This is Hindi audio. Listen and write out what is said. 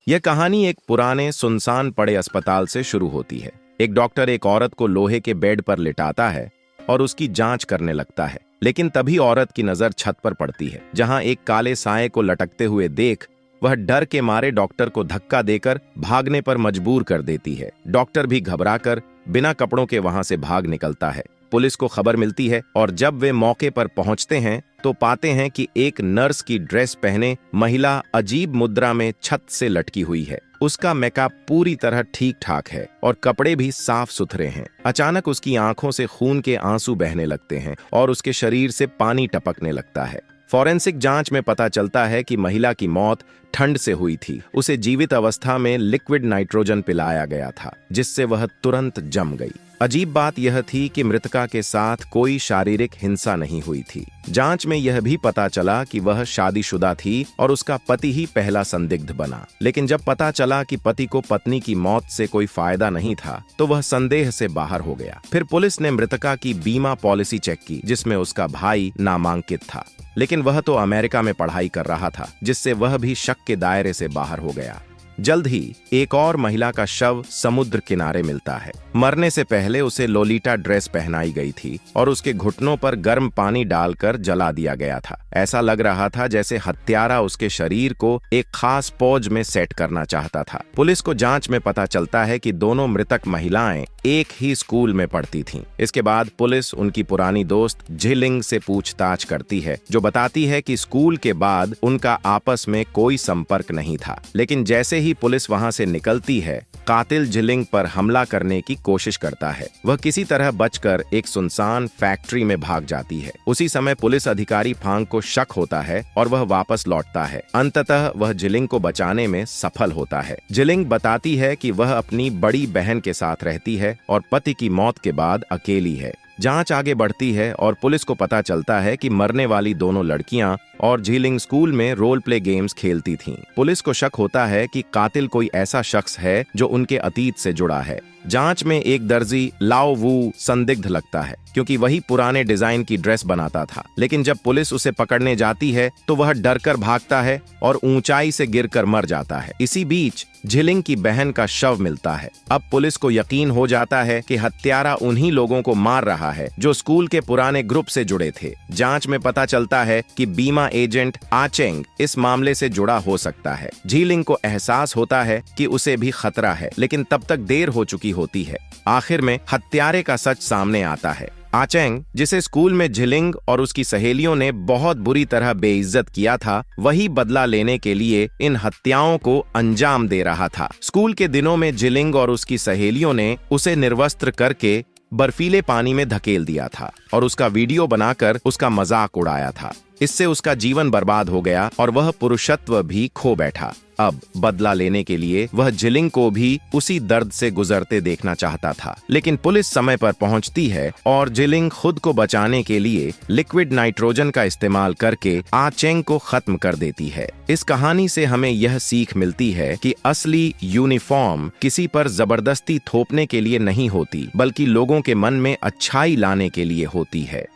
यह कहानी एक पुराने सुनसान पड़े अस्पताल से शुरू होती है। एक डॉक्टर एक औरत को लोहे के बेड पर लिटाता है और उसकी जांच करने लगता है, लेकिन तभी औरत की नजर छत पर पड़ती है, जहां एक काले साए को लटकते हुए देख वह डर के मारे डॉक्टर को धक्का देकर भागने पर मजबूर कर देती है। डॉक्टर भी घबराकर बिना कपड़ों के वहां से भाग निकलता है। पुलिस को खबर मिलती है और जब वे मौके पर पहुंचते हैं तो पाते हैं कि एक नर्स की ड्रेस पहने महिला अजीब मुद्रा में छत से लटकी हुई है। उसका मेकअप पूरी तरह ठीक ठाक है और कपड़े भी साफ सुथरे हैं। अचानक उसकी आंखों से खून के आंसू बहने लगते हैं और उसके शरीर से पानी टपकने लगता है। फॉरेंसिक जांच में पता चलता है कि महिला की मौत ठंड से हुई थी। उसे जीवित अवस्था में लिक्विड नाइट्रोजन पिलाया गया था, जिससे वह तुरंत जम गई। अजीब बात यह थी कि मृतका के साथ कोई शारीरिक हिंसा नहीं हुई थी। जांच में यह भी पता चला कि वह शादीशुदा थी और उसका पति ही पहला संदिग्ध बना। लेकिन जब पता चला कि पति को पत्नी की मौत से कोई फायदा नहीं था, तो वह संदेह से बाहर हो गया। फिर पुलिस ने मृतका की बीमा पॉलिसी चेक की, जिसमें उसका भाई नामांकित था, लेकिन वह तो अमेरिका में पढ़ाई कर रहा था, जिससे वह भी शक के दायरे से बाहर हो गया। जल्द ही एक और महिला का शव समुद्र किनारे मिलता है। मरने से पहले उसे लोलीटा ड्रेस पहनाई गई थी और उसके घुटनों पर गर्म पानी डालकर जला दिया गया था। ऐसा लग रहा था जैसे हत्यारा उसके शरीर को एक खास पोज में सेट करना चाहता था। पुलिस को जांच में पता चलता है कि दोनों मृतक महिलाएं एक ही स्कूल में पढ़ती थीं। इसके बाद पुलिस उनकी पुरानी दोस्त झिलिंग से पूछताछ करती है, जो बताती है कि स्कूल के बाद उनका आपस में कोई संपर्क नहीं था। लेकिन जैसे ही पुलिस वहां से निकलती है, कातिल झिलिंग पर हमला करने की कोशिश करता है। वह किसी तरह बचकर एक सुनसान फैक्ट्री में भाग जाती है। उसी समय पुलिस अधिकारी फांग को शक होता है और वह वापस लौटता है। अंततः वह झिलिंग को बचाने में सफल होता है। झिलिंग बताती है कि वह अपनी बड़ी बहन के साथ रहती है और पति की मौत के बाद अकेली है। जांच आगे बढ़ती है और पुलिस को पता चलता है कि मरने वाली दोनों लड़कियां और झिलिंग स्कूल में रोल प्ले गेम्स खेलती थीं। पुलिस को शक होता है कि कातिल कोई ऐसा शख्स है जो उनके अतीत से जुड़ा है। जांच में एक दर्जी लाओ वू संदिग्ध लगता है, क्योंकि वही पुराने डिजाइन की ड्रेस बनाता था। लेकिन जब पुलिस उसे पकड़ने जाती है तो वह डरकर भागता है और ऊंचाई से गिरकर मर जाता है। इसी बीच झिलिंग की बहन का शव मिलता है। अब पुलिस को यकीन हो जाता है कि हत्यारा उन्हीं लोगों को मार रहा है जो स्कूल के पुराने ग्रुप से जुड़े थे। जांच में पता चलता है कि बीमा एजेंट आचेंग इस मामले से जुड़ा हो सकता है। झिलिंग को एहसास होता है कि उसे भी खतरा है, लेकिन तब तक देर हो चुकी होती है। आखिर में हत्यारे का सच सामने आता है। आचेंग, जिसे स्कूल में झिलिंग और उसकी सहेलियों ने बहुत बुरी तरह बेइज्जत किया था, वही बदला लेने के लिए इन हत्याओं को अंजाम दे रहा था। स्कूल के दिनों में झिलिंग और उसकी सहेलियों ने उसे निर्वस्त्र करके बर्फीले पानी में धकेल दिया था और उसका वीडियो बनाकर उसका मजाक उड़ाया था। इससे उसका जीवन बर्बाद हो गया और वह पुरुषत्व भी खो बैठा। अब बदला लेने के लिए वह झिलिंग को भी उसी दर्द से गुजरते देखना चाहता था। लेकिन पुलिस समय पर पहुंचती है और झिलिंग खुद को बचाने के लिए लिक्विड नाइट्रोजन का इस्तेमाल करके आचेंग को खत्म कर देती है। इस कहानी से हमें यह सीख मिलती है कि असली यूनिफॉर्म किसी पर जबरदस्ती थोपने के लिए नहीं होती, बल्कि लोगों के मन में अच्छाई लाने के लिए होती है।